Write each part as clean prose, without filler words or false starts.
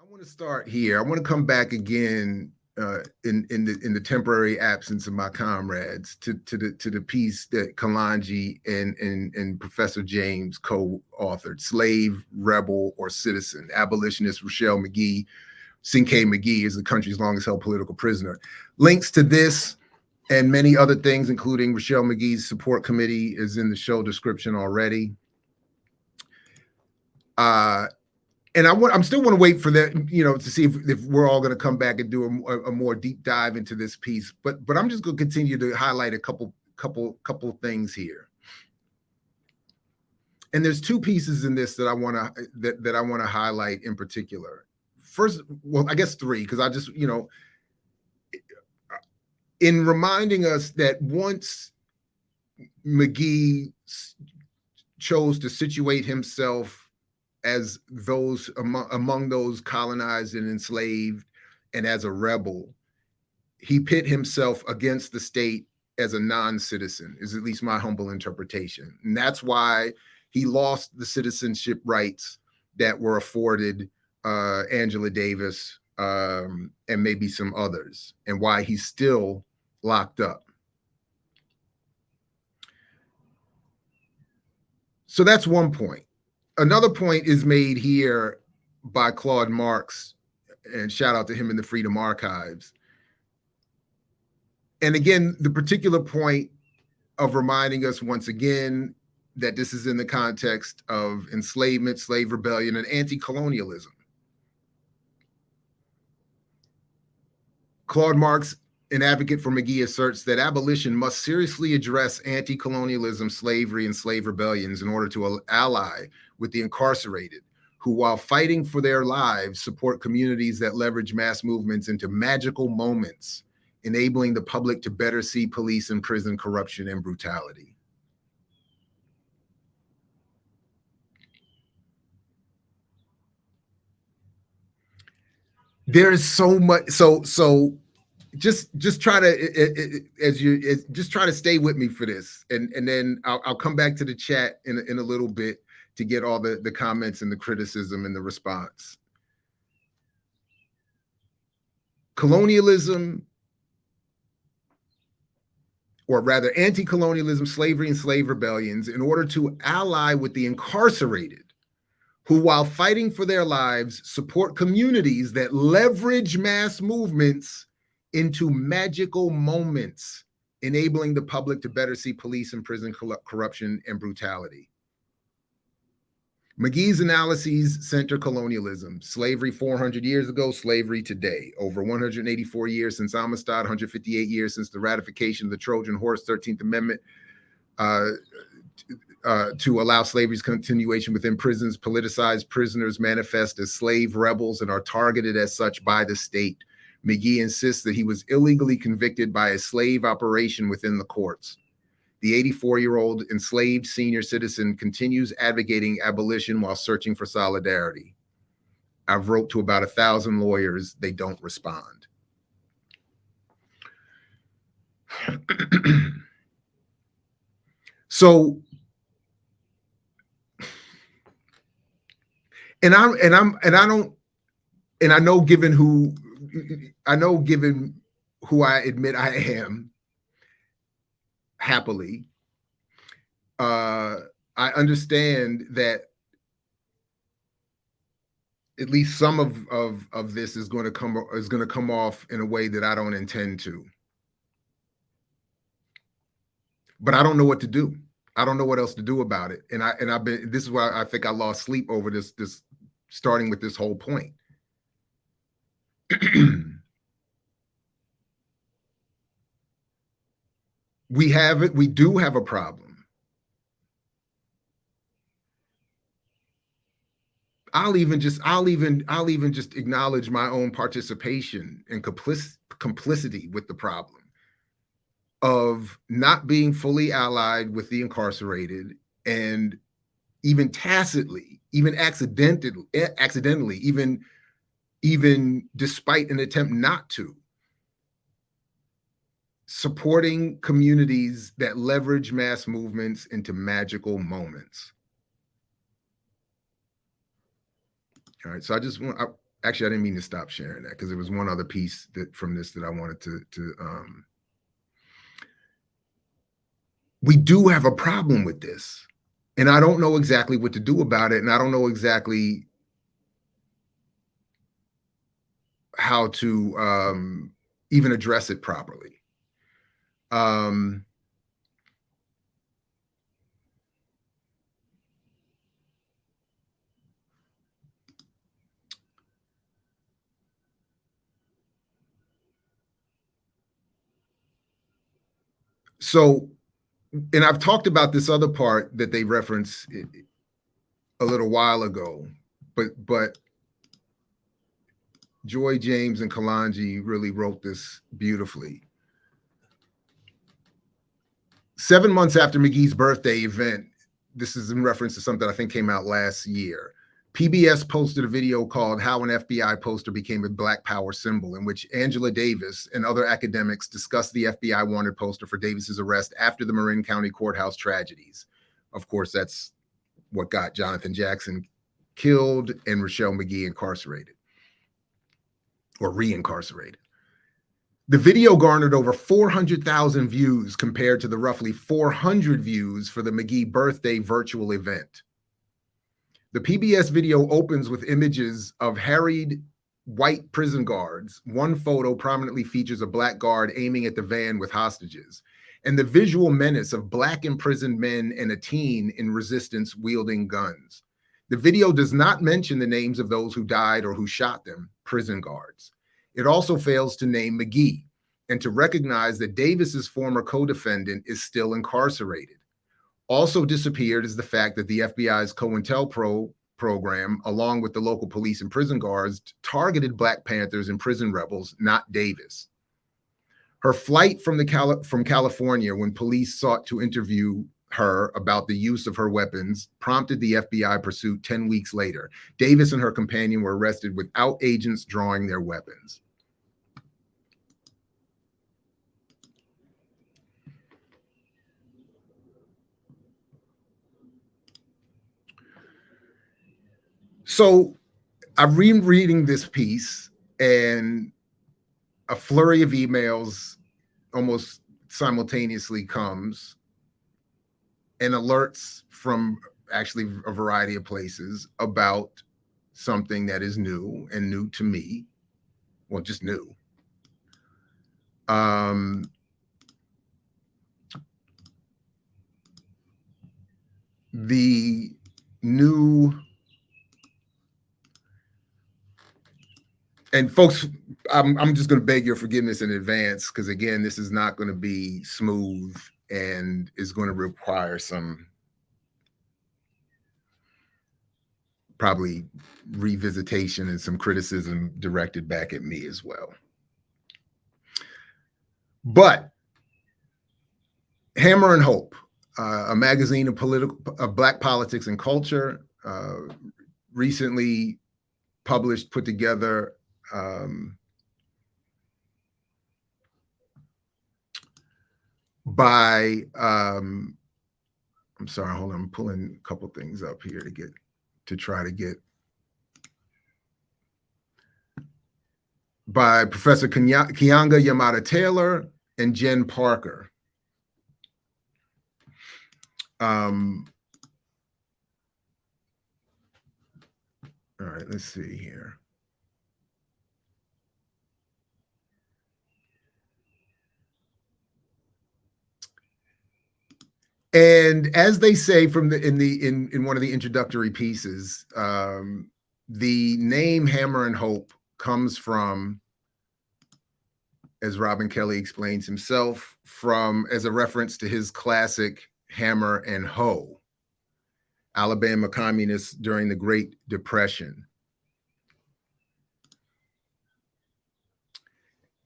want to start here. I want to come back again in the temporary absence of my comrades to the piece that Kalanji and Professor James co-authored, Slave, Rebel, or Citizen. Abolitionist Rochelle MAGEE, Cinque MAGEE, is the country's longest held political prisoner. Links to this and many other things, including Rochelle MAGEE's support committee, is in the show description already. And I'm still want to wait for that, to see if we're all going to come back and do a more deep dive into this piece. But I'm just going to continue to highlight a couple things here. And there's two pieces in this that I want to highlight in particular. First, well, I guess three, because I just, in reminding us that once MAGEE chose to situate himself as those among those colonized and enslaved and as a rebel, he pit himself against the state as a non-citizen, is at least my humble interpretation. And that's why he lost the citizenship rights that were afforded Angela Davis and maybe some others, and why he's still locked up. So that's one point. Another point is made here by Claude Marx, and shout out to him in the Freedom Archives. And again, the particular point of reminding us once again that this is in the context of enslavement, slave rebellion, and anti-colonialism. Claude Marx, an advocate for MAGEE, asserts that abolition must seriously address anti-colonialism, slavery, and slave rebellions in order to ally with the incarcerated, who, while fighting for their lives, support communities that leverage mass movements into magical moments, enabling the public to better see police and prison corruption and brutality. There is so much. So just try to just try to stay with me for this, and then I'll come back to the chat in a little bit to get all the comments and the criticism and the response. Colonialism, or rather anti-colonialism, slavery, and slave rebellions, in order to ally with the incarcerated, who, while fighting for their lives, support communities that leverage mass movements into magical moments, enabling the public to better see police and prison corruption and brutality. MAGEE's analyses center colonialism, slavery 400 years ago, slavery today, over 184 years since Amistad, 158 years since the ratification of the Trojan Horse 13th Amendment to allow slavery's continuation within prisons. Politicized prisoners manifest as slave rebels and are targeted as such by the state. MAGEE insists that he was illegally convicted by a slave operation within the courts. The 84-year-old enslaved senior citizen continues advocating abolition while searching for solidarity. I've wrote to about 1,000 lawyers. They don't respond. So, and I know given who I admit I am, happily, I understand that at least some of this is going to come off in a way that I don't intend to. But I don't know what to do. I don't know what else to do about it. And I've been, this is why I think I lost sleep over this starting with this whole point. We do have a problem. I'll even just acknowledge my own participation and complicity with the problem of not being fully allied with the incarcerated, and even tacitly, even accidentally, even despite an attempt not to, supporting communities that leverage mass movements into magical moments. All right, so actually, I didn't mean to stop sharing that because there was one other piece that from this that I wanted to we do have a problem with this. And I don't know exactly what to do about it. And I don't know exactly how to even address it properly. Um, so, and I've talked about this other part that they reference a little while ago, but Joy James and Kalanji really wrote this beautifully. 7 months after McGee's birthday event, this is in reference to something I think came out last year. PBS posted a video called How an FBI Poster Became a Black Power Symbol, in which Angela Davis and other academics discussed the FBI wanted poster for Davis's arrest after the Marin County courthouse tragedies. Of course, that's what got Jonathan Jackson killed and Rochelle McGee incarcerated or reincarcerated. The video garnered over 400,000 views compared to the roughly 400 views for the McGee birthday virtual event. The PBS video opens with images of harried white prison guards. One photo prominently features a black guard aiming at the van with hostages, and the visual menace of black imprisoned men and a teen in resistance wielding guns. The video does not mention the names of those who died or who shot them, prison guards. It also fails to name McGee and to recognize that Davis's former co-defendant is still incarcerated. Also disappeared is the fact that the FBI's COINTELPRO program, along with the local police and prison guards, targeted Black Panthers and prison rebels, not Davis. Her flight from California, when police sought to interview her about the use of her weapons, prompted the FBI pursuit 10 weeks later. Davis and her companion were arrested without agents drawing their weapons. So I'm rereading this piece, and a flurry of emails almost simultaneously comes, and alerts from actually a variety of places about something that is new and new to me. Well, just new. The new, and folks, I'm just going to beg your forgiveness in advance, because again, this is not going to be smooth and is going to require some probably revisitation and some criticism directed back at me as well. But Hammer and Hope, a magazine of Black politics and culture, recently published, put together by, I'm sorry, hold on, I'm pulling a couple things up here to try to get, by Professor Keanga-Yahmatta Taylor and Jen Parker. All right, let's see here. And as they say in one of the introductory pieces, the name Hammer and Hope comes from, as Robin Kelly explains himself, as a reference to his classic Hammer and Hoe, Alabama communists during the Great Depression.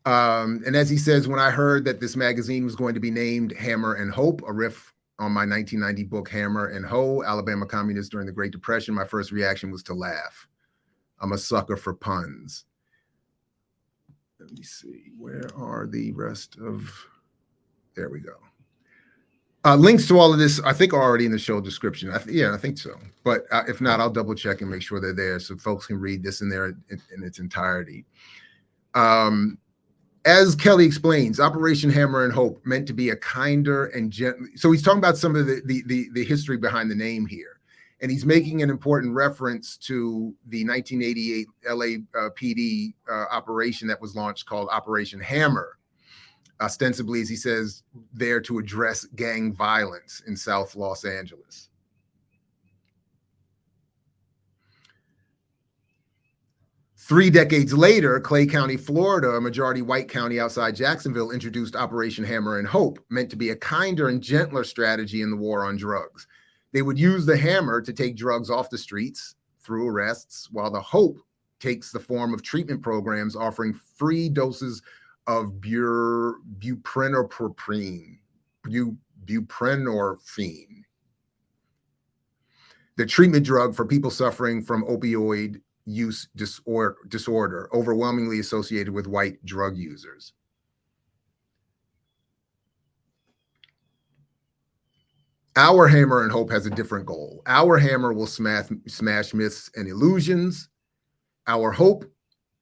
And as he says, when I heard that this magazine was going to be named Hammer and Hope, a riff on my 1990 book Hammer and Hoe, Alabama Communists During the Great Depression, my first reaction was to laugh. I'm a sucker for puns. Let me see, where are the rest of, there we go. Links to all of this, I think, are already in the show description. I think so. But if not, I'll double check and make sure they're there so folks can read this in its entirety. As Kelly explains, Operation Hammer and Hope meant to be a kinder and gentle. So he's talking about some of the history behind the name here. And he's making an important reference to the 1988 LAPD operation that was launched called Operation Hammer, ostensibly, as he says, there to address gang violence in South Los Angeles. Three decades later, Clay County, Florida, a majority white county outside Jacksonville, introduced Operation Hammer and Hope, meant to be a kinder and gentler strategy in the war on drugs. They would use the hammer to take drugs off the streets through arrests, while the hope takes the form of treatment programs offering free doses of buprenorphine, the treatment drug for people suffering from opioid use disorder, overwhelmingly associated with white drug users. Our Hammer and Hope has a different goal. Our hammer will smash myths and illusions. Our hope,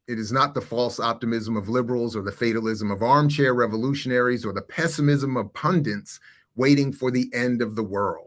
it is not the false optimism of liberals or the fatalism of armchair revolutionaries or the pessimism of pundits waiting for the end of the world.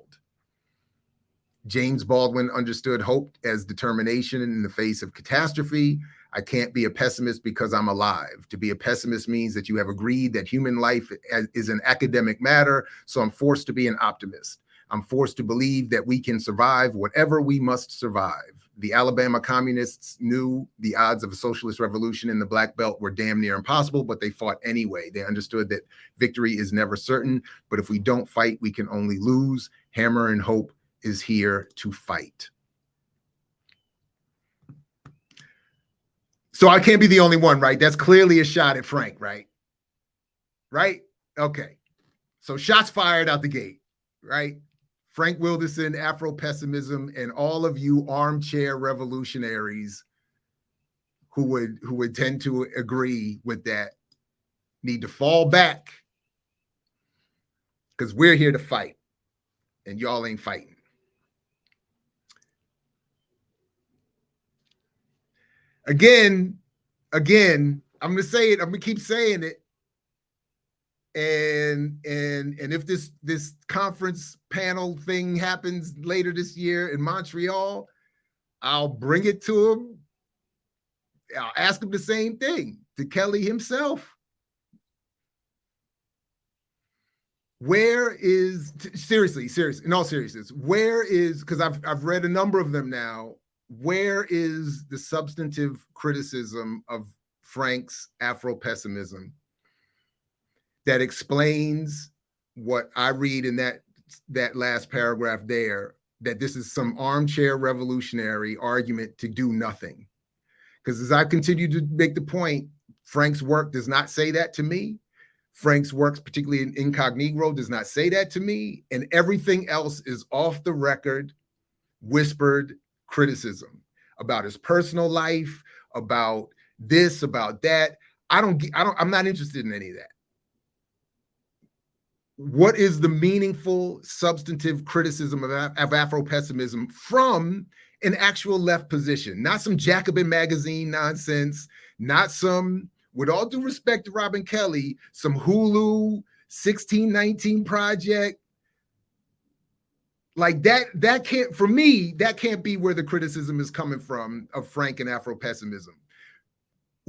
James Baldwin understood hope as determination in the face of catastrophe. I can't be a pessimist because I'm alive. To be a pessimist means that you have agreed that human life is an academic matter, so I'm forced to be an optimist. I'm forced to believe that we can survive whatever we must survive. The Alabama communists knew the odds of a socialist revolution in the Black Belt were damn near impossible, but they fought anyway. They understood that victory is never certain, but if we don't fight, we can only lose. Hammer and Hope is here to fight. So I can't be the only one, right? That's clearly a shot at Frank, right? Right? Okay. So shots fired out the gate, right? Frank Wilderson, Afro-pessimism, and all of you armchair revolutionaries who would tend to agree with that need to fall back, because we're here to fight and y'all ain't fighting. Again, I'm going to say it. I'm going to keep saying it. And if this conference panel thing happens later this year in Montreal, I'll bring it to him. I'll ask him the same thing, to Kelly himself. Where is, seriously, in all seriousness, where is, because I've read a number of them now, where is the substantive criticism of Frank's Afro-pessimism that explains what I read in that last paragraph there, that this is some armchair revolutionary argument to do nothing? Because as I continue to make the point, Frank's work does not say that to me. Frank's works, particularly in Incognito, does not say that to me. And everything else is off the record, whispered criticism about his personal life, about this, about that. I'm not interested in any of that. What is the meaningful, substantive criticism of Afro-pessimism from an actual left position? Not some Jacobin magazine nonsense, not some, with all due respect to Robin Kelly, some Hulu 1619 project. Like that can't, for me, that can't be where the criticism is coming from of Frank and Afro-pessimism,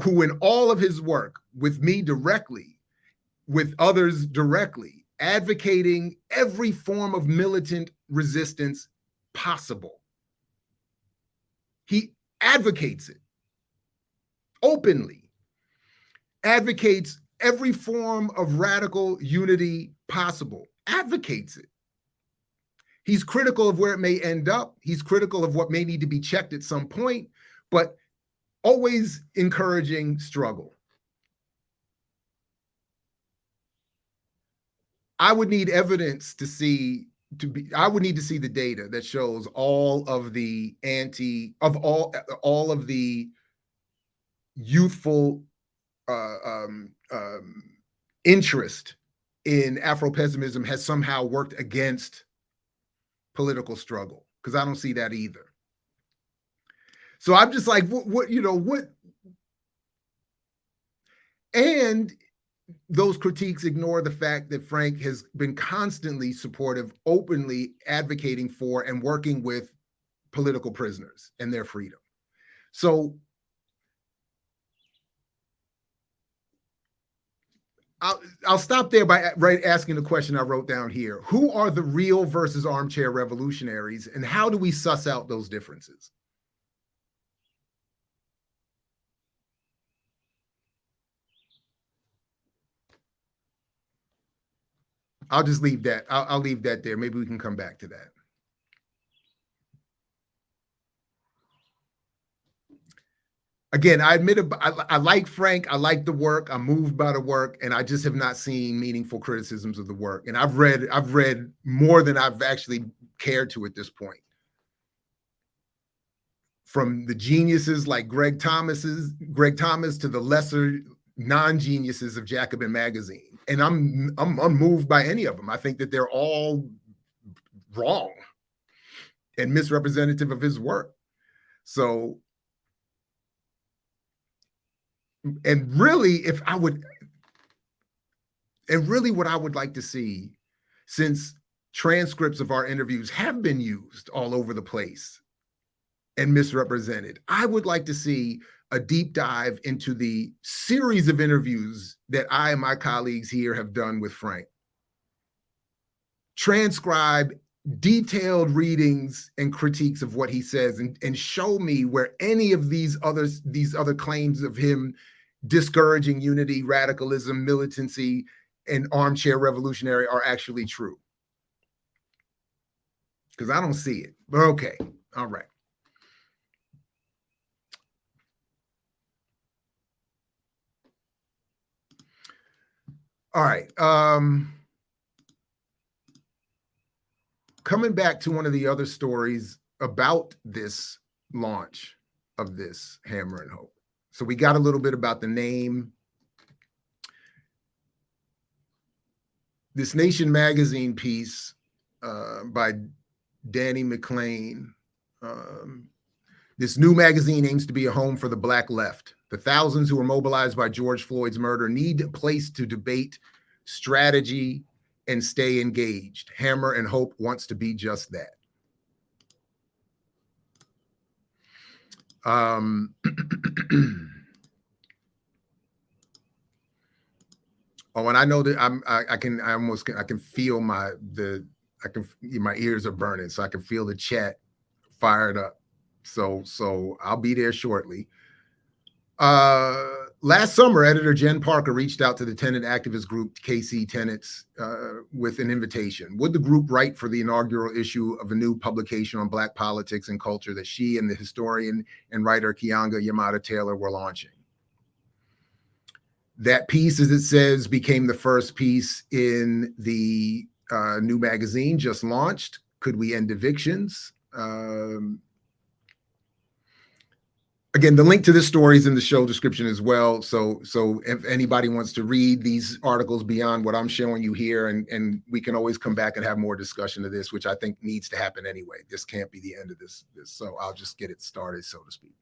who in all of his work, with me directly, with others directly, advocating every form of militant resistance possible. He advocates it openly, advocates every form of radical unity possible, advocates it. He's critical of where it may end up. He's critical of what may need to be checked at some point, but always encouraging struggle. I would need evidence to see, I would need to see the data that shows all of the all of the youthful interest in Afro-pessimism has somehow worked against political struggle, because I don't see that either. So I'm just like, what, you know, what? And those critiques ignore the fact that Frank has been constantly supportive, openly advocating for and working with political prisoners and their freedom. So I'll stop there by asking the question I wrote down here. Who are the real versus armchair revolutionaries, and how do we suss out those differences? I'll just leave that. I'll leave that there. Maybe we can come back to that. Again, I admit it, I like Frank. I like the work. I'm moved by the work, and I just have not seen meaningful criticisms of the work. And I've read more than I've actually cared to at this point. From the geniuses like Greg Thomas to the lesser non-geniuses of Jacobin magazine. And I'm moved by any of them. I think that they're all wrong and misrepresentative of his work. So, and really, what I would like to see, since transcripts of our interviews have been used all over the place and misrepresented, I would like to see a deep dive into the series of interviews that I and my colleagues here have done with Frank. Transcribe detailed readings and critiques of what he says, and show me where any of these other claims of him discouraging unity, radicalism, militancy, and armchair revolutionary are actually true. Because I don't see it. But okay. All right. All right. Coming back to one of the other stories about this launch of this Hammer and Hope. So we got a little bit about the name. This Nation magazine piece by Danny McLean. This new magazine aims to be a home for the Black left. The thousands who were mobilized by George Floyd's murder need a place to debate strategy and stay engaged. Hammer and Hope wants to be just that. Oh, and I know that I can feel my ears are burning, so I can feel the chat fired up. So I'll be there shortly. Last summer, editor Jen Parker reached out to the tenant activist group KC Tenants with an invitation. Would the group write for the inaugural issue of a new publication on Black politics and culture that she and the historian and writer Keanga-Yahmatta Taylor were launching? That piece, as it says, became the first piece in the new magazine just launched. Could we end evictions? Again, the link to this story is in the show description as well. So if anybody wants to read these articles beyond what I'm showing you here, and we can always come back and have more discussion of this, which I think needs to happen anyway. This can't be the end of this. So I'll just get it started, so to speak.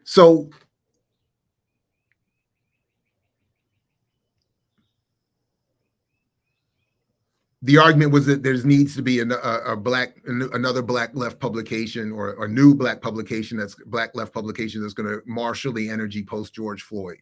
So the argument was that there needs to be another Black left publication, or a new Black publication that's Black left publication that's going to marshal the energy post George Floyd.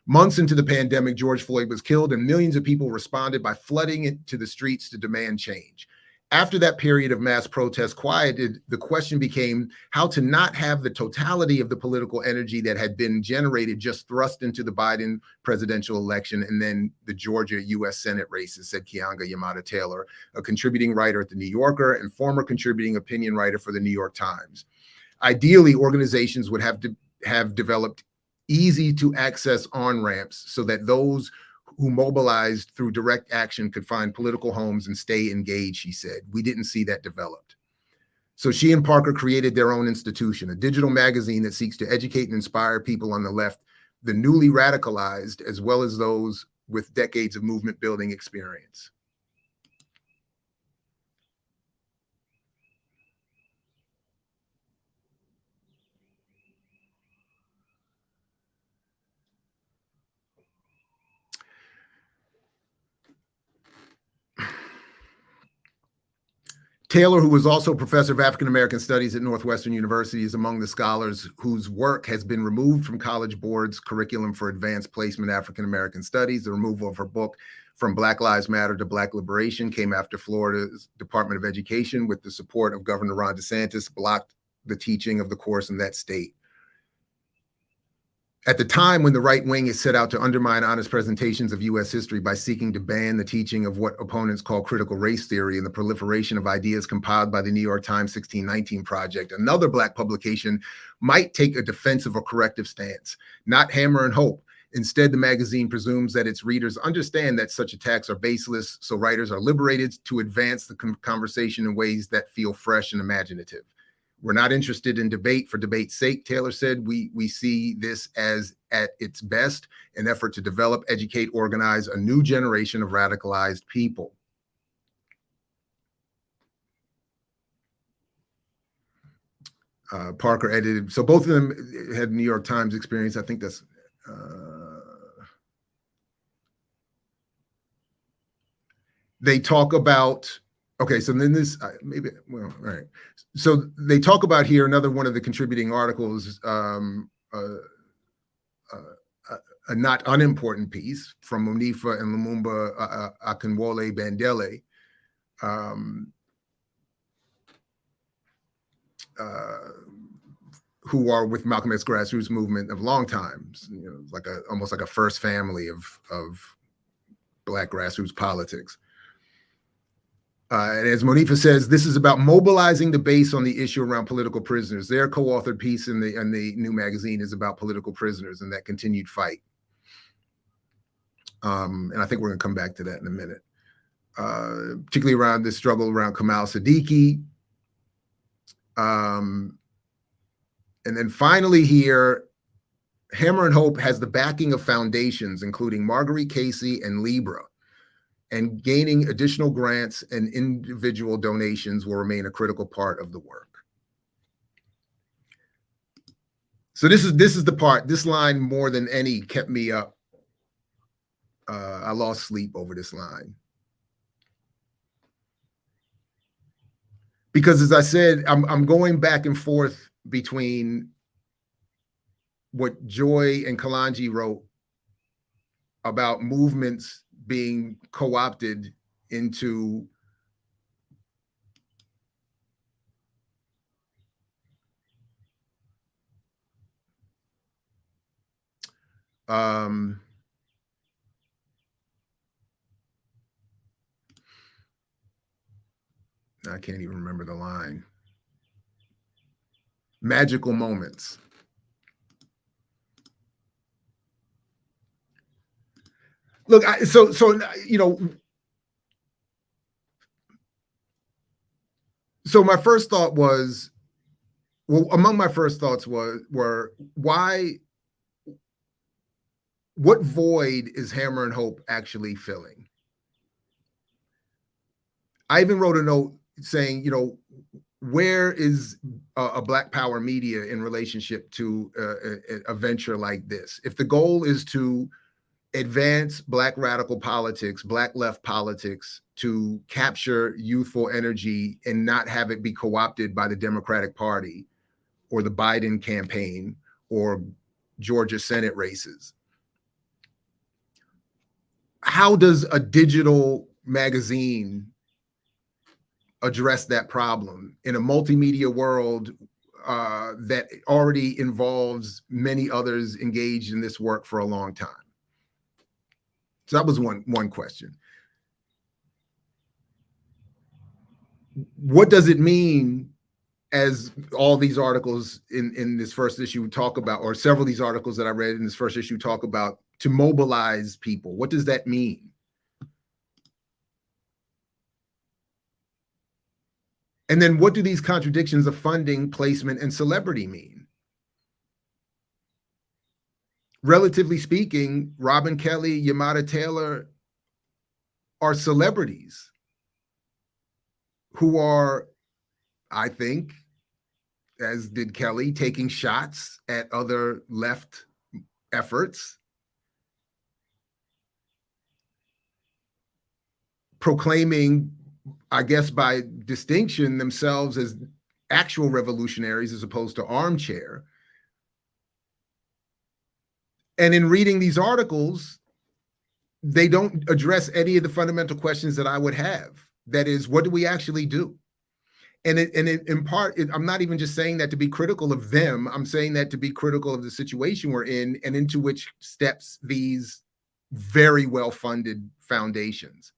Months into the pandemic, George Floyd was killed, and millions of people responded by flooding into the streets to demand change. After that period of mass protest quieted, the question became how to not have the totality of the political energy that had been generated just thrust into the Biden presidential election and then the Georgia U.S. Senate races, said Keanga-Yahmatta Taylor, a contributing writer at The New Yorker and former contributing opinion writer for The New York Times. Ideally, organizations would have to have developed easy to access on-ramps so that those who mobilized through direct action could find political homes and stay engaged, she said. We didn't see that developed. So she and Parker created their own institution, a digital magazine that seeks to educate and inspire people on the left, the newly radicalized, as well as those with decades of movement building experience. Taylor, who was also professor of African American Studies at Northwestern University, is among the scholars whose work has been removed from College Board's curriculum for advanced placement African American Studies. The removal of her book, From Black Lives Matter to Black Liberation, came after Florida's Department of Education, with the support of Governor Ron DeSantis, blocked the teaching of the course in that state. At the time when the right wing is set out to undermine honest presentations of U.S. history by seeking to ban the teaching of what opponents call critical race theory and the proliferation of ideas compiled by the New York Times 1619 Project, another Black publication might take a defensive or corrective stance, not hammer and hope. Instead, the magazine presumes that its readers understand that such attacks are baseless, so writers are liberated to advance the conversation in ways that feel fresh and imaginative. We're not interested in debate for debate's sake, Taylor said. We see this as, at its best, an effort to develop, educate, organize a new generation of radicalized people. Parker edited, so both of them had New York Times experience. I think that's, they talk about, okay, so then this, maybe, well, all right. So they talk about here, another one of the contributing articles, a not unimportant piece from Monifa and Lumumba Akinwole Bandele, who are with Malcolm X grassroots movement of long times, you know, like almost like a first family of Black grassroots politics. And as Monifa says, this is about mobilizing the base on the issue around political prisoners. Their co-authored piece in the new magazine is about political prisoners and that continued fight. And I think we're going to come back to that in a minute, particularly around this struggle around Kamal Siddiqui. And then finally here, Hammer and Hope has the backing of foundations, including Marguerite Casey and Libra. And gaining additional grants and individual donations will remain a critical part of the work. So this is the part, this line more than any kept me up. I lost sleep over this line. Because as I said, I'm going back and forth between what Joy and Kalanji wrote about movements being co-opted into I can't even remember the line. Magical moments. Look, so you know, so my first thought was, well, among my first thoughts were why, what void is Hammer and Hope actually filling? I even wrote a note saying, you know, where is a Black Power media in relationship to a venture like this? If the goal is to advance Black radical politics, Black left politics, to capture youthful energy and not have it be co-opted by the Democratic Party or the Biden campaign or Georgia Senate races, how does a digital magazine address that problem in a multimedia world that already involves many others engaged in this work for a long time? So that was one question. What does it mean, as all these articles in this first issue talk about, or several of these articles that I read in this first issue talk about, to mobilize people? What does that mean? And then what do these contradictions of funding, placement, and celebrity mean? Relatively speaking, Robin Kelly, Yamata Taylor are celebrities who are, I think, as did Kelly, taking shots at other left efforts, proclaiming, I guess by distinction, themselves as actual revolutionaries as opposed to armchair. And in reading these articles, they don't address any of the fundamental questions that I would have. That is, what do we actually do? And in part, I'm not even just saying that to be critical of them. I'm saying that to be critical of the situation we're in and into which steps these very well-funded foundations.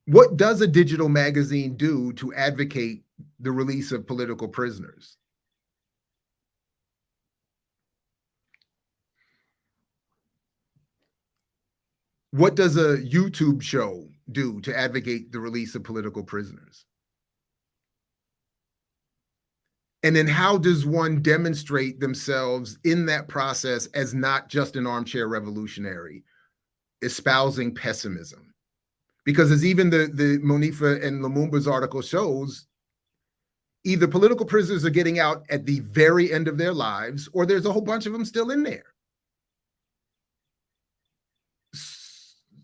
What does a digital magazine do to advocate the release of political prisoners? What does a YouTube show do to advocate the release of political prisoners? And then how does one demonstrate themselves in that process as not just an armchair revolutionary, espousing pessimism? Because as even the Monifa and Lumumba's article shows, either political prisoners are getting out at the very end of their lives, or there's a whole bunch of them still in there.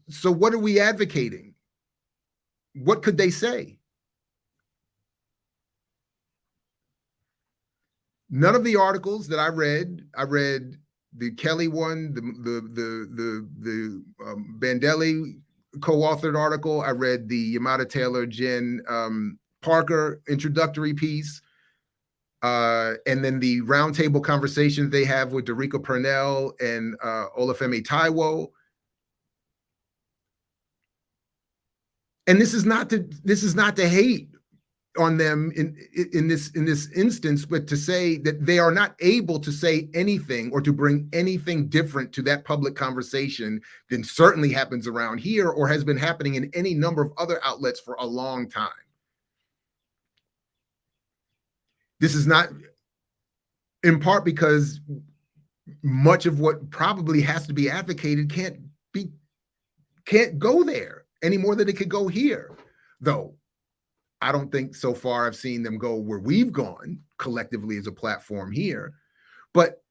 So what are we advocating? What could they say? None of the articles that I read the Kelly one, the Bandelli co-authored article. I read the Yamata Taylor, Jen Parker introductory piece, and then the roundtable conversation they have with Derica Purnell and Olafemi Taiwo. And this is not to hate on them in this instance, but to say that they are not able to say anything or to bring anything different to that public conversation than certainly happens around here or has been happening in any number of other outlets for a long time. This is not, in part because much of what probably has to be advocated can't go there any more than it could go here, though. I don't think so far I've seen them go where we've gone collectively as a platform here. But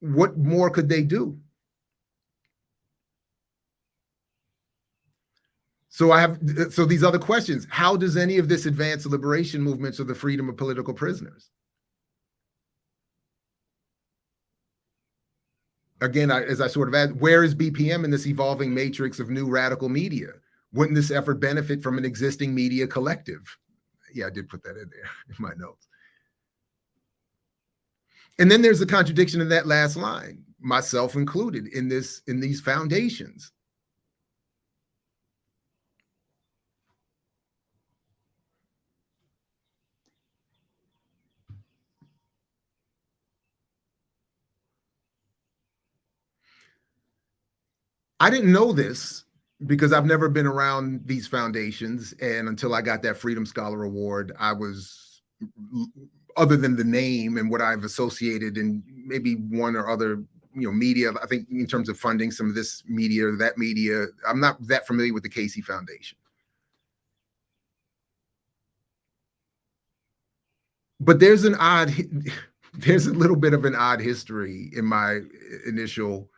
what more could they do? So these other questions. How does any of this advance the liberation movements or the freedom of political prisoners? Again, as I sort of add, where is BPM in this evolving matrix of new radical media? Wouldn't this effort benefit from an existing media collective? Yeah, I did put that in there in my notes. And then there's a contradiction in that last line, myself included in these foundations. I didn't know this because I've never been around these foundations. And until I got that Freedom Scholar Award, I was, other than the name and what I've associated in maybe one or other, media, I think in terms of funding some of this media or that media, I'm not that familiar with the Casey Foundation. But there's a little bit of an odd history in my initial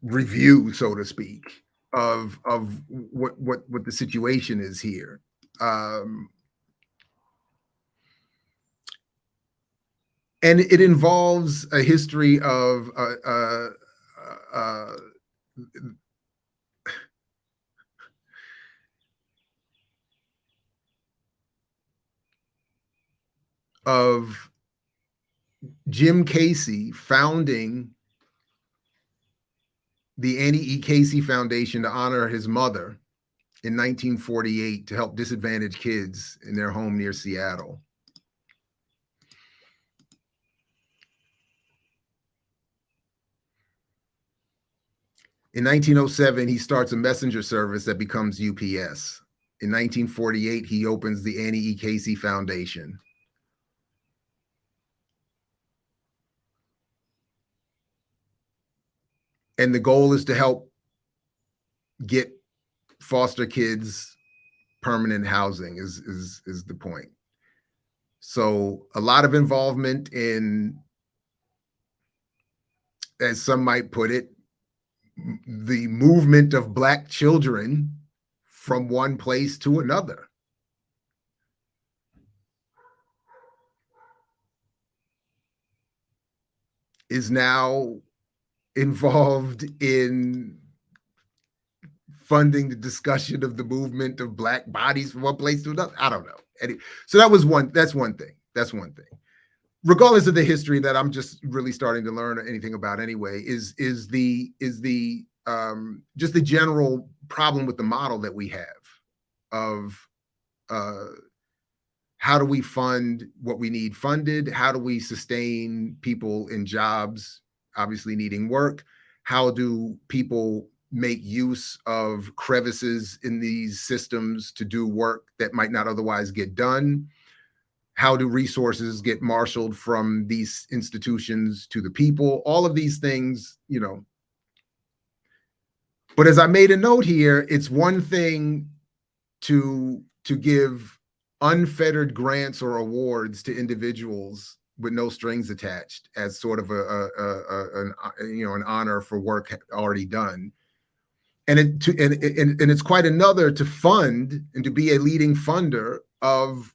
review, so to speak, of what the situation is here. And it involves a history of of Jim Casey founding the Annie E. Casey Foundation to honor his mother in 1948 to help disadvantaged kids in their home near Seattle. In 1907, he starts a messenger service that becomes UPS. In 1948, he opens the Annie E. Casey Foundation. And the goal is to help get foster kids permanent housing is the point. So a lot of involvement in, as some might put it, the movement of Black children from one place to another. Is now involved in funding the discussion of the movement of Black bodies from one place to another. I don't know. So that's one thing. That's one thing. Regardless of the history that I'm just really starting to learn anything about anyway, is the just the general problem with the model that we have of how do we fund what we need funded? How do we sustain people in jobs obviously needing work? How do people make use of crevices in these systems to do work that might not otherwise get done? How do resources get marshaled from these institutions to the people? All of these things, you know. But as I made a note here, it's one thing to give unfettered grants or awards to individuals with no strings attached as sort of an honor for work already done. And it's quite another to fund and to be a leading funder of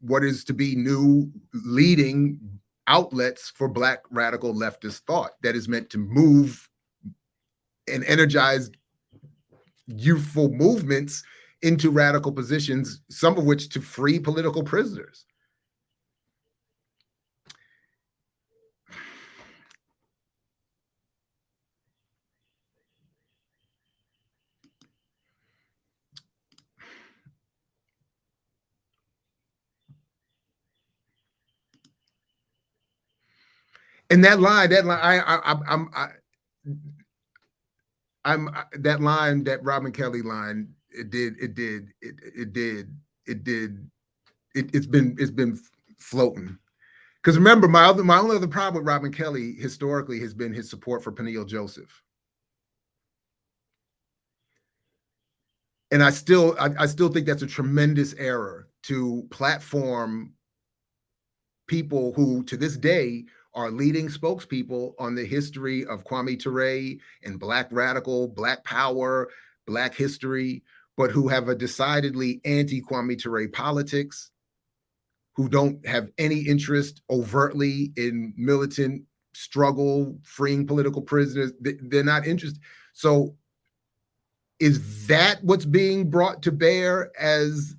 what is to be new leading outlets for Black radical leftist thought that is meant to move and energize youthful movements into radical positions, some of which to free political prisoners. And that line, that Robin Kelly line, it's been floating. Because remember, my only other problem with Robin Kelly historically has been his support for Peniel Joseph. And I still think that's a tremendous error to platform people who to this day are leading spokespeople on the history of Kwame Ture and Black radical, Black power, Black history, but who have a decidedly anti-Kwame Ture politics, who don't have any interest overtly in militant struggle, freeing political prisoners. They're not interested. So is that what's being brought to bear as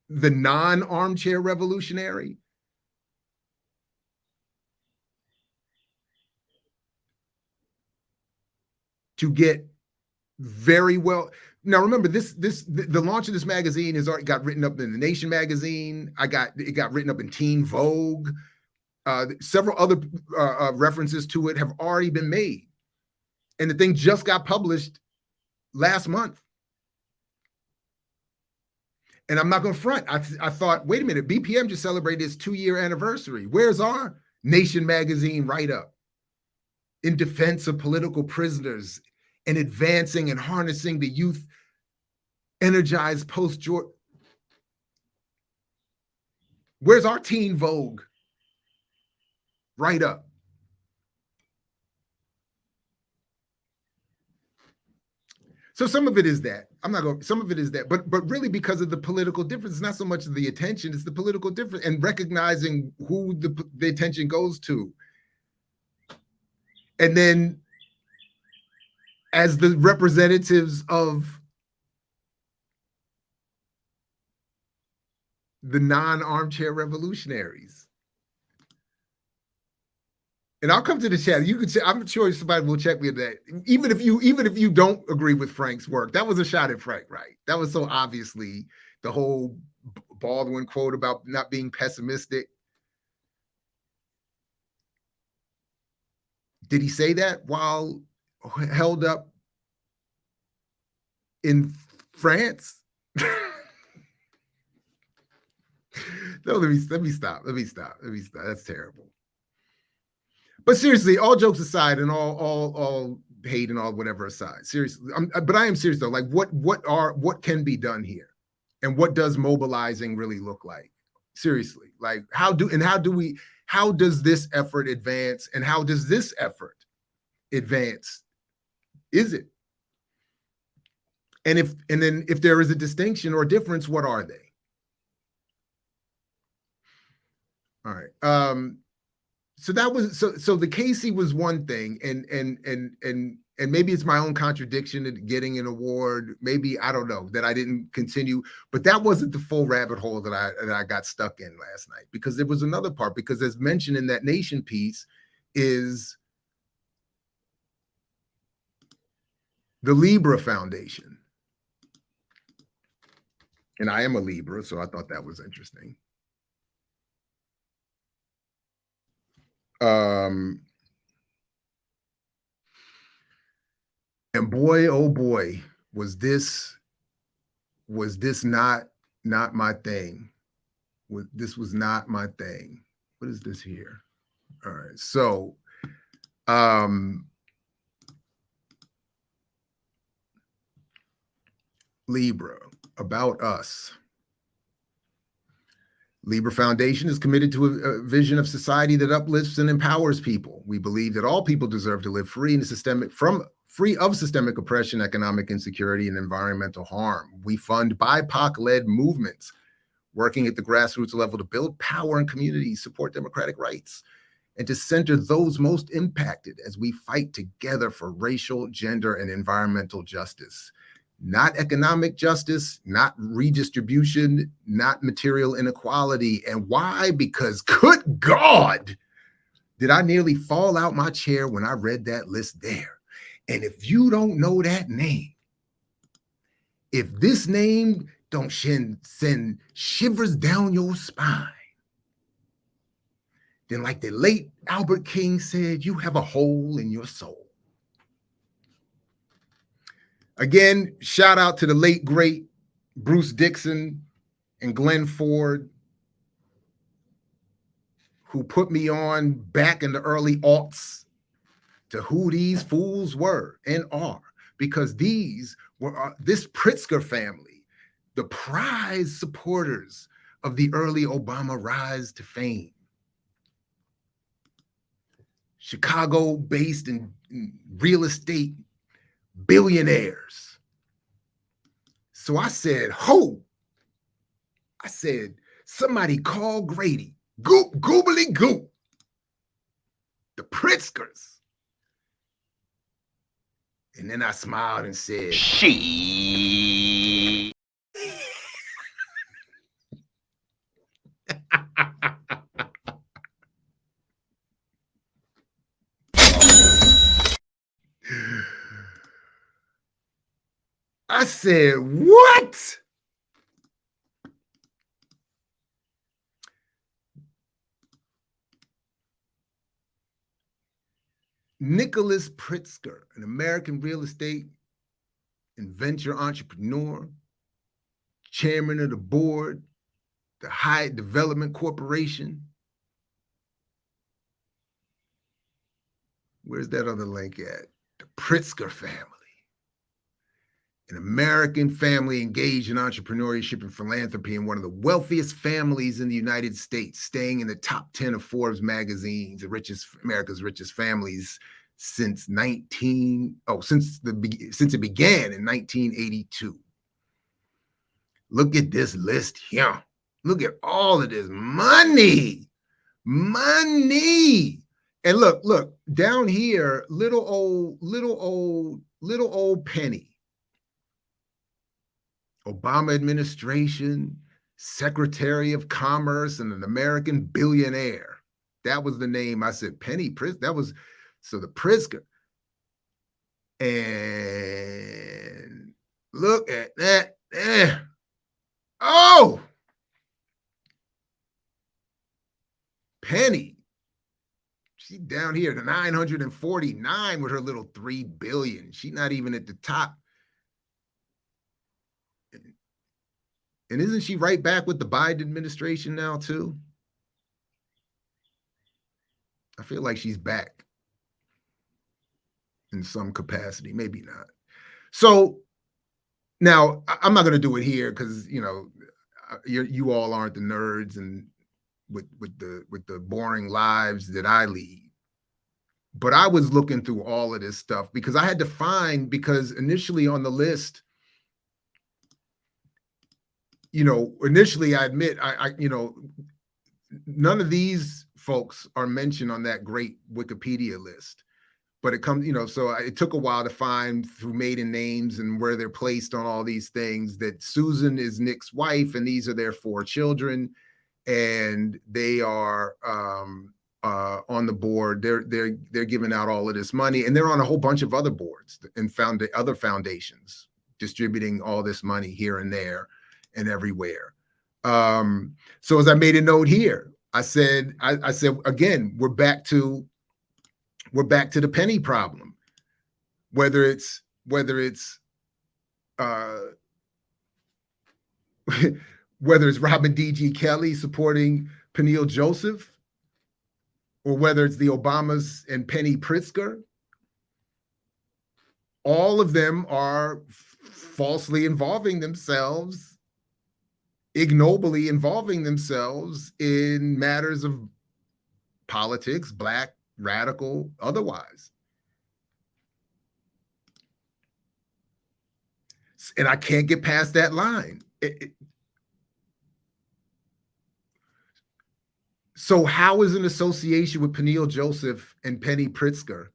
the non-armchair revolutionary? To get very well. Now remember, the launch of this magazine has already got written up in the Nation magazine. It got written up in Teen Vogue. Several other references to it have already been made, and the thing just got published last month. And I'm not going to front. I thought, wait a minute, BPM just celebrated its 2-year anniversary. Where's our Nation magazine write-up in defense of political prisoners and advancing and harnessing the youth energized post-George? Where's our Teen Vogue write-up? So some of it is that. Some of it is that, but really because of the political difference, it's not so much the attention, it's the political difference and recognizing who the attention goes to. And then as the representatives of the non-armchair revolutionaries, And I'll come to the chat. You could say, I'm sure somebody will check me on that. Even if you don't agree with Frank's work, that was a shot at Frank, right? That was so obviously the whole Baldwin quote about not being pessimistic. Did he say that while held up in France? No, let me stop. That's terrible. But seriously, all jokes aside, and all hate and all whatever aside, seriously, but I am serious though. Like, what can be done here, and what does mobilizing really look like? Seriously, like how does this effort advance, and how does this effort advance? Is it? And then if there is a distinction or difference, what are they? All right. So that was so the Casey was one thing, and maybe it's my own contradiction in getting an award. Maybe I don't know that I didn't continue, but that wasn't the full rabbit hole that I got stuck in last night, because there was another part. Because as mentioned in that Nation piece, is the Libra Foundation, and I am a Libra, so I thought that was interesting. And boy, oh boy, was this not my thing. This was not my thing. What is this here? All right. So Libra, about us. Libra Foundation is committed to a vision of society that uplifts and empowers people. We believe that all people deserve to live free of systemic oppression, economic insecurity, and environmental harm. We fund BIPOC-led movements working at the grassroots level to build power in communities, support democratic rights, and to center those most impacted as we fight together for racial, gender, and environmental justice. Not economic justice, not redistribution, not material inequality. And why? Because, good God, did I nearly fall out my chair when I read that list there. And if you don't know that name, if this name don't send shivers down your spine, then like the late Albert King said, you have a hole in your soul. Again, shout out to the late, great Bruce Dixon and Glenn Ford, who put me on back in the early aughts to who these fools were and are, because these were this Pritzker family, the prized supporters of the early Obama rise to fame. Chicago-based in real estate billionaires. So I said, I said, somebody call Grady. Goop, goobly goop. The Pritzkers. And then I smiled and said, she. I said, what? Nicholas Pritzker, an American real estate and venture entrepreneur, chairman of the board, the Hyatt Development Corporation. Where's that other link at? The Pritzker family. An American family engaged in entrepreneurship and philanthropy, and one of the wealthiest families in the United States, staying in the top 10 of Forbes magazine's America's richest families since it began in 1982. Look at this list here. Look at all of this money. And look, down here, little old Penny. Obama administration, Secretary of Commerce, and an American billionaire. That was the name. I said, Penny Pritzker. That was, so the Pritzker. And look at that. Oh, Penny. She's down here to 949 with her little 3 billion. She's not even at the top. And isn't she right back with the Biden administration now, too? I feel like she's back in some capacity, maybe not. So now I'm not going to do it here because, you know, you all aren't the nerds and with the boring lives that I lead. But I was looking through all of this stuff because I had to find, because initially on the list, you know, initially I admit, you know, none of these folks are mentioned on that great Wikipedia list. But it comes, you know, so it took a while to find through maiden names and where they're placed on all these things, that Susan is Nick's wife and these are their 4 children, and they are on the board. They're giving out all of this money, and they're on a whole bunch of other boards and found other foundations distributing all this money here and there and everywhere. So as I made a note here, I said again, we're back to the penny problem. Whether it's whether it's Robin D.G. Kelly supporting Peniel Joseph, or whether it's the Obamas and Penny Pritzker, all of them are falsely involving themselves, ignobly involving themselves in matters of politics, Black, radical, otherwise. And I can't get past that line. So how is an association with Peniel Joseph and Penny Pritzker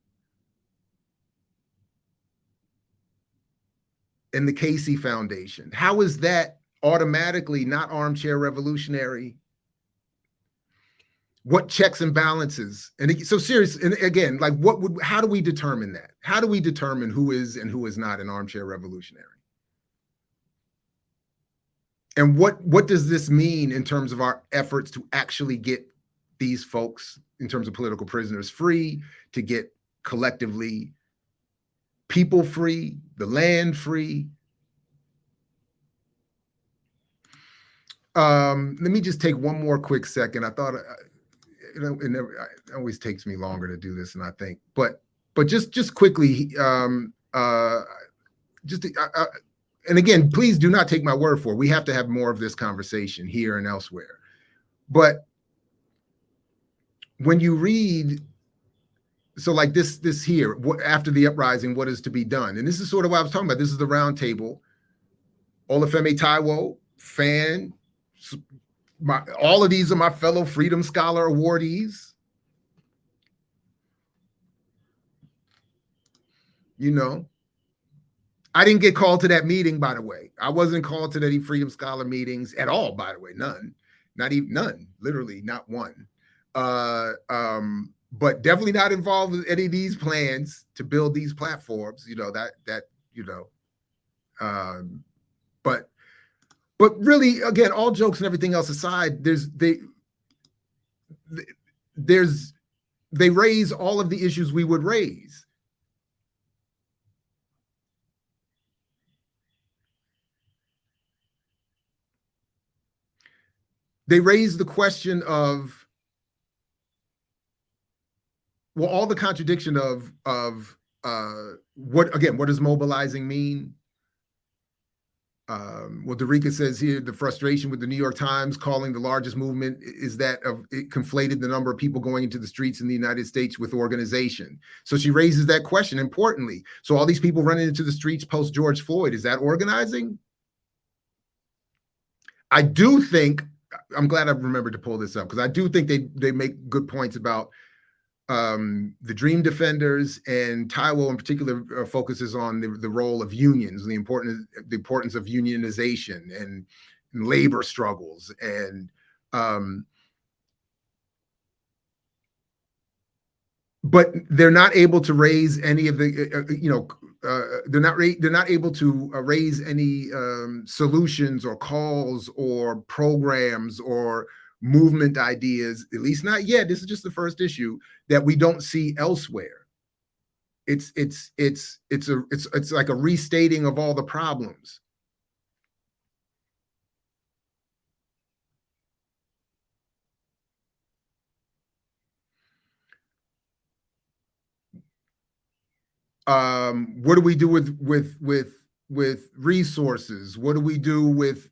and the Casey Foundation, how is that automatically not armchair revolutionary? What checks and balances? And so serious, and again, like how do we determine that? How do we determine who is and who is not an armchair revolutionary? And what does this mean in terms of our efforts to actually get these folks, in terms of political prisoners, free, to get collectively people free, the land free? Let me just take one more quick second. I thought, you know, it always takes me longer to do this than I think, but just quickly, and again, please do not take my word for it. We have to have more of this conversation here and elsewhere. But when you read, so like this here, after the uprising, what is to be done? And this is sort of what I was talking about. This is the round table. Olufemi Taiwo, Fan, all of these are my fellow Freedom Scholar awardees. You know, I didn't get called to that meeting, by the way. I wasn't called to any Freedom Scholar meetings at all, by the way. None, not even none, literally not one. But definitely not involved with any of these plans to build these platforms. You know, you know, but really, again, all jokes and everything else aside, they raise all of the issues we would raise. They raise the question of, well, all the contradiction of what does mobilizing mean? Well, Derica says here, the frustration with the New York Times calling the largest movement is that it conflated the number of people going into the streets in the United States with organization. So she raises that question importantly. So all these people running into the streets post George Floyd, is that organizing? I do think, I'm glad I remembered to pull this up, because I do think they make good points about the Dream Defenders, and Taiwo in particular focuses on the role of unions, the importance of unionization and labor struggles, and but they're not able to raise any of the, they're not able to raise any solutions or calls or programs or movement ideas, at least not yet. This is just the first issue that we don't see elsewhere. It's like a restating of all the problems. What do we do with resources? What do we do with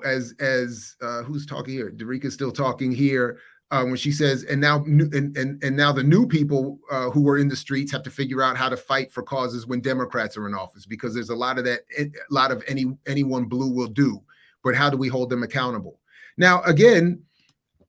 as who's talking here? Darika's still talking here. When she says, and now now the new people who are in the streets have to figure out how to fight for causes when Democrats are in office, because there's a lot of that, a lot of anyone blue will do. But how do we hold them accountable? Now, again,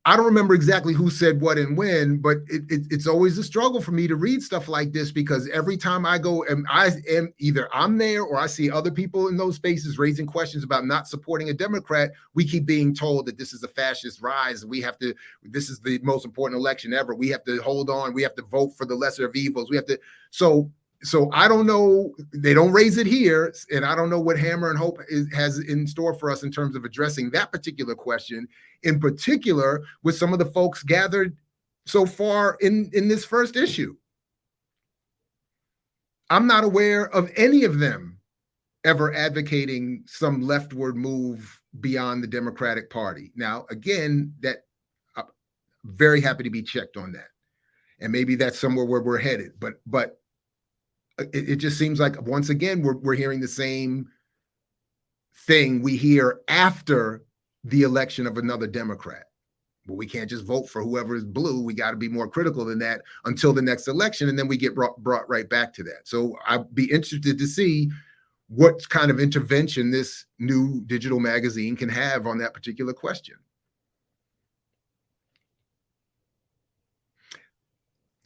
I don't remember exactly who said what and when, but it's always a struggle for me to read stuff like this, because every time I go and I am either I'm there or I see other people in those spaces raising questions about not supporting a Democrat, we keep being told that this is a fascist rise. This is the most important election ever. We have to hold on. We have to vote for the lesser of evils. We have to. So I don't know. They don't raise it here, and I don't know what Hammer and Hope has in store for us in terms of addressing that particular question, in particular with some of the folks gathered so far in this first issue. I'm not aware of any of them ever advocating some leftward move beyond the Democratic Party. Now, again, that I'm very happy to be checked on that, and maybe that's somewhere where we're headed. But it just seems like once again we're hearing the same thing we hear after the election of another Democrat. But we can't just vote for whoever is blue. We got to be more critical than that until the next election, and then we get brought right back to that. So I'd be interested to see what kind of intervention this new digital magazine can have on that particular question.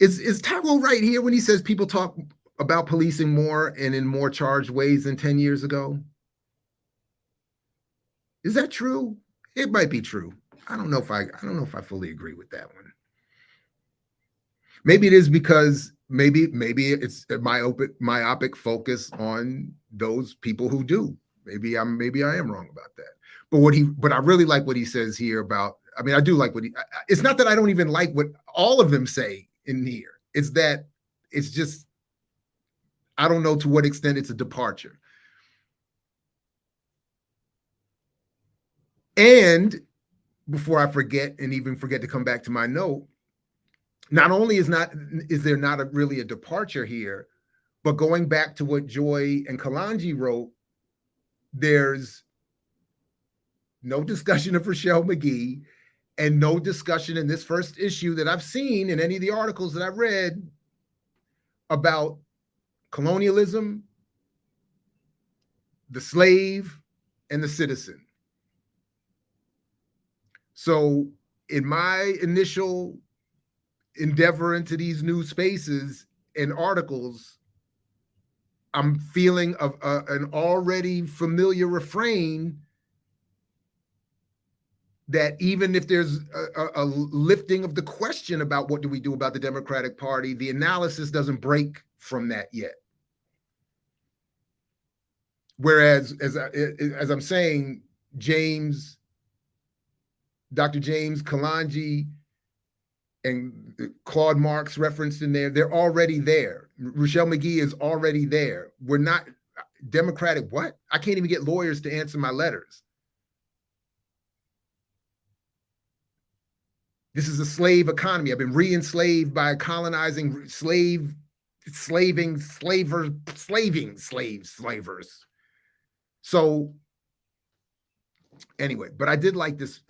Is Tyrell right here when he says people talk about policing more and in more charged ways than 10 years ago? Is that true? It might be true. I don't know if I fully agree with that one. Maybe it is because maybe it's myopic focus on those people who do. Maybe I am wrong about that. But I really like what he says here about, I mean, I do like it's not that I don't even like what all of them say in here. It's that it's just, I don't know to what extent it's a departure. And before I forget to come back to my note, not only is there not really a departure here, but going back to what Joy and Kalonji wrote, there's no discussion of Rochelle MAGEE and no discussion in this first issue that I've seen in any of the articles that I've read about colonialism, the slave, and the citizen. So in my initial endeavor into these new spaces and articles, I'm feeling of an already familiar refrain that even if there's a lifting of the question about what do we do about the Democratic Party, the analysis doesn't break from that yet. Whereas, as I'm saying, Dr. James, Kalonji, and Claude Marx referenced in there, they're already there. Rochelle MAGEE is already there. We're not Democratic. What? I can't even get lawyers to answer my letters. This is a slave economy. I've been re-enslaved by colonizing slavers. So anyway, but I did like this.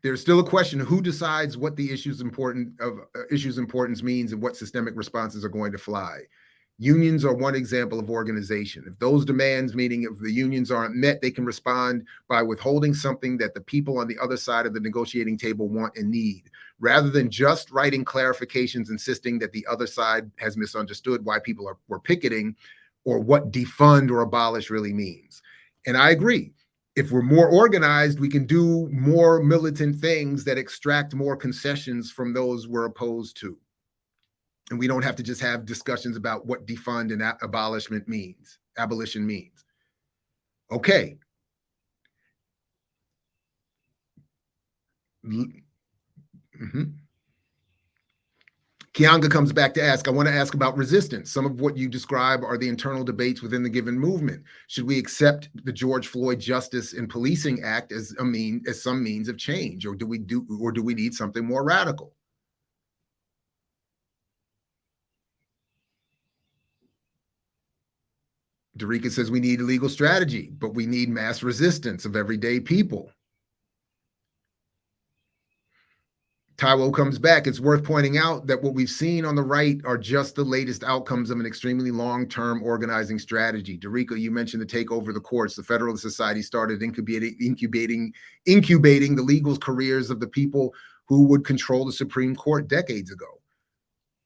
There's still a question of who decides what the issues importance means and what systemic responses are going to fly. Unions are one example of organization. If those demands, meaning if the unions aren't met, they can respond by withholding something that the people on the other side of the negotiating table want and need, rather than just writing clarifications insisting that the other side has misunderstood why people were picketing or what defund or abolish really means. And I agree. If we're more organized, we can do more militant things that extract more concessions from those we're opposed to. And we don't have to just have discussions about what defund and abolition means. Okay. Mm-hmm. Keanga comes back to ask, I want to ask about resistance. Some of what you describe are the internal debates within the given movement. Should we accept the George Floyd Justice and Policing Act as some means of change, or do we need something more radical? Derica says we need a legal strategy, but we need mass resistance of everyday people. Taiwo comes back. It's worth pointing out that what we've seen on the right are just the latest outcomes of an extremely long-term organizing strategy. Derica, you mentioned the takeover of the courts. The Federalist Society started incubating the legal careers of the people who would control the Supreme Court decades ago.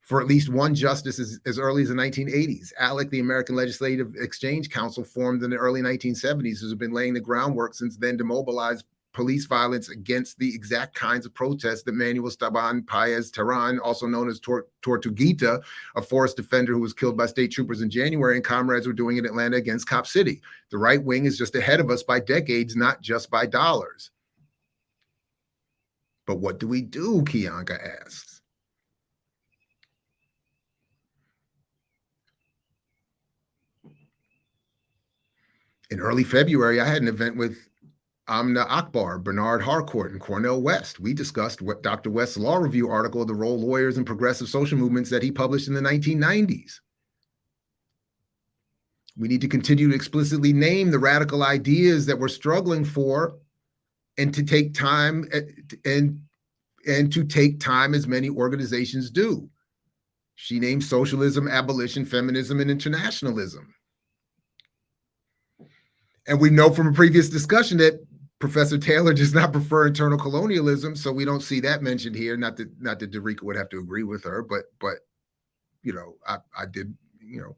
For at least one justice as early as the 1980s. ALEC, the American Legislative Exchange Council, formed in the early 1970s, has been laying the groundwork since then to mobilize police violence against the exact kinds of protests that Manuel Esteban Paez Terán, also known as Tortuguita, a forest defender who was killed by state troopers in January, and comrades were doing in Atlanta against Cop City. The right wing is just ahead of us by decades, not just by dollars. But what do we do, Keanga asks. In early February, I had an event with Amna Akbar, Bernard Harcourt, and Cornel West. We discussed what Dr. West's law review article, The Role Lawyers in Progressive Social Movements, that he published in the 1990s. We need to continue to explicitly name the radical ideas that we're struggling for, and to take time and to take time as many organizations do. She named socialism, abolition, feminism, and internationalism. And we know from a previous discussion that Professor Taylor does not prefer internal colonialism, so we don't see that mentioned here. Not that Derica would have to agree with her, but you know, I did, you know.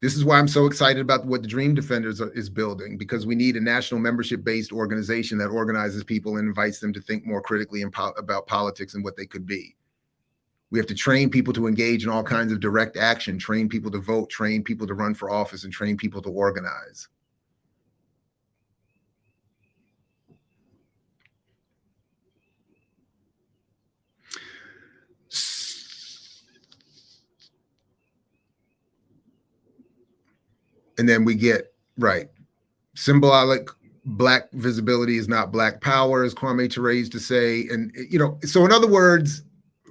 This is why I'm so excited about what the Dream Defenders is building, because we need a national membership-based organization that organizes people and invites them to think more critically about politics and what they could be. We have to train people to engage in all kinds of direct action, train people to vote, train people to run for office, and train people to organize. And then we get, right, symbolic Black visibility is not Black power, as Kwame Ture used to say. And, you know, so in other words,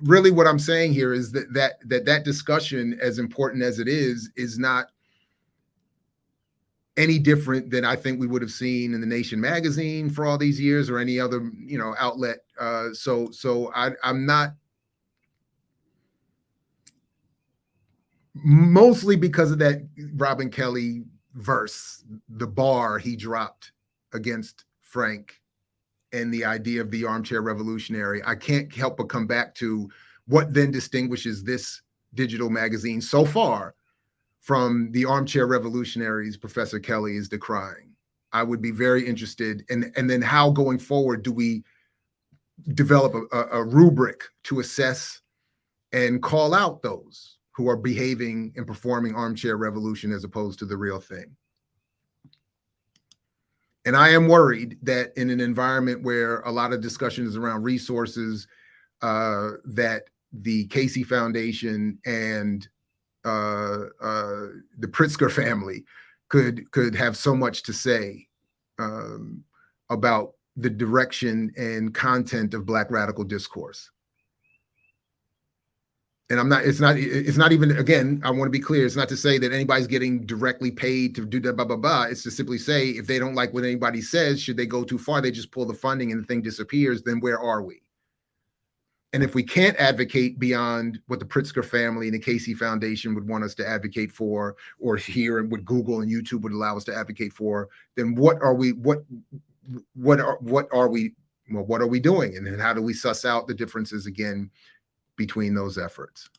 really what I'm saying here is that discussion, as important as it is not any different than I think we would have seen in The Nation magazine for all these years, or any other, you know, outlet. So I'm not, mostly because of that Robin Kelly verse, the bar he dropped against Frank, and the idea of the armchair revolutionary. I can't help but come back to what then distinguishes this digital magazine so far from the armchair revolutionaries Professor Kelly is decrying. I would be very interested in, and then how going forward do we develop a rubric to assess and call out those who are behaving and performing armchair revolution as opposed to the real thing. And I am worried that in an environment where a lot of discussion is around resources, that the Casey Foundation and the Pritzker family could have so much to say about the direction and content of Black radical discourse. And it's not even, again, I want to be clear, it's not to say that anybody's getting directly paid to do that, blah, blah, blah. It's to simply say, if they don't like what anybody says, should they go too far, they just pull the funding and the thing disappears, then where are we? And if we can't advocate beyond what the Pritzker family and the Casey Foundation would want us to advocate for, or here and what Google and YouTube would allow us to advocate for, then what are we doing? And then how do we suss out the differences again between those efforts?